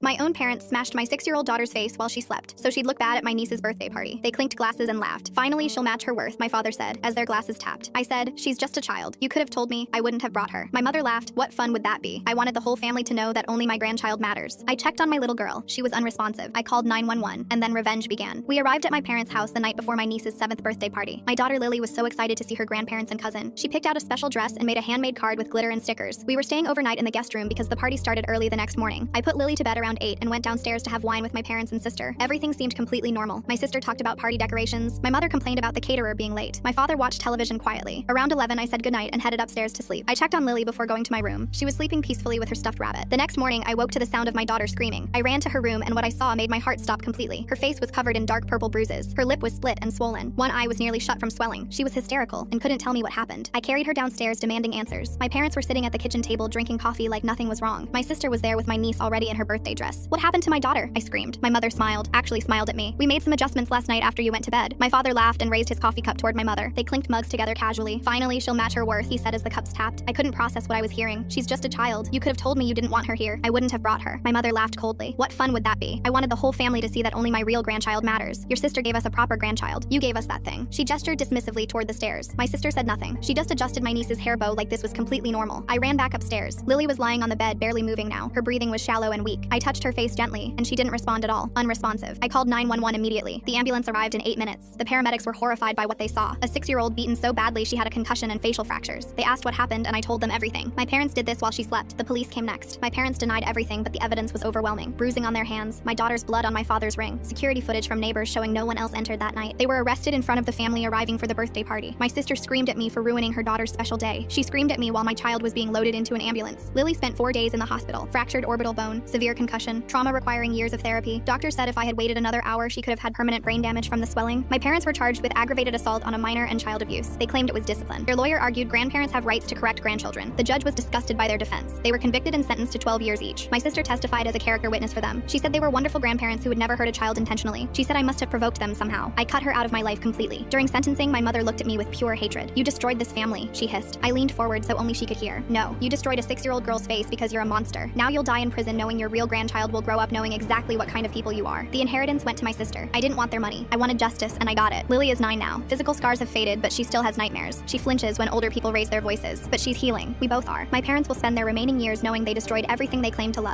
My own parents smashed my 6-year-old daughter's face while she slept, so she'd look bad at my niece's birthday party. They clinked glasses and laughed. Finally, she'll match her worth, my father said, as their glasses tapped. I said, she's just a child. You could have told me, I wouldn't have brought her. My mother laughed. What fun would that be? I wanted the whole family to know that only my grandchild matters. I checked on my little girl. She was unresponsive. I called 911, and then revenge began. We arrived at my parents' house the night before my niece's 7th birthday party. My daughter Lily was so excited to see her grandparents and cousin. She picked out a special dress and made a handmade card with glitter and stickers. We were staying overnight in the guest room because the party started early the next morning. I put Lily to bed around 8 and went downstairs to have wine with my parents and sister. Everything seemed completely normal. My sister talked about party decorations. My mother complained about the caterer being late. My father watched television quietly. Around 11, I said goodnight and headed upstairs to sleep. I checked on Lily before going to my room. She was sleeping peacefully with her stuffed rabbit. The next morning, I woke to the sound of my daughter screaming. I ran to her room and what I saw made my heart stop completely. Her face was covered in dark purple bruises. Her lip was split and swollen. One eye was nearly shut from swelling. She was hysterical and couldn't tell me what happened. I carried her downstairs demanding answers. My parents were sitting at the kitchen table drinking coffee like nothing was wrong. My sister was there with my niece already in her birthday dress. What happened to my daughter? I screamed. My mother actually smiled at me. We made some adjustments last night after you went to bed. My father laughed and raised his coffee cup toward my mother. They clinked mugs together casually. Finally, she'll match her worth, he said as the cups tapped. I couldn't process what I was hearing. She's just a child. You could have told me you didn't want her here. I wouldn't have brought her. My mother laughed coldly. What fun would that be? I wanted the whole family to see that only my real grandchild matters. Your sister gave us a proper grandchild. You gave us that thing. She gestured dismissively toward the stairs. My sister said nothing. She just adjusted my niece's hair bow like this was completely normal. I ran back upstairs. Lily was lying on the bed, barely moving now. Her breathing was shallow and weak. I touched her face gently, and she didn't respond at all. Unresponsive. I called 911 immediately. The ambulance arrived in 8 minutes. The paramedics were horrified by what they saw. A 6-year-old beaten so badly she had a concussion and facial fractures. They asked what happened, and I told them everything. My parents did this while she slept. The police came next. My parents denied everything, but the evidence was overwhelming. Bruising on their hands, my daughter's blood on my father's ring, security footage from neighbors showing no one else entered that night. They were arrested in front of the family arriving for the birthday party. My sister screamed at me for ruining her daughter's special day. She screamed at me while my child was being loaded into an ambulance. Lily spent 4 days in the hospital. Fractured orbital bone, severe concussion, trauma requiring years of therapy. Doctors said if I had waited another hour, she could have had permanent brain damage from the swelling. My parents were charged with aggravated assault on a minor and child abuse. They claimed it was discipline. Their lawyer argued grandparents have rights to correct grandchildren. The judge was disgusted by their defense. They were convicted and sentenced to 12 years each. My sister testified as a character witness for them. She said they were wonderful grandparents who would never hurt a child intentionally. She said I must have provoked them somehow. I cut her out of my life completely. During sentencing, my mother looked at me with pure hatred. You destroyed this family, she hissed. I leaned forward so only she could hear. No, you destroyed a 6-year-old girl's face because you're a monster. Now you'll die in prison knowing your real grandchild will grow up knowing exactly what kind of people you are. The inheritance went to my sister. I didn't want their money. I wanted justice, and I got it. Lily is 9 now. Physical scars have faded, but she still has nightmares. She flinches when older people raise their voices, but she's healing. We both are. My parents will spend their remaining years knowing they destroyed everything they claim to love.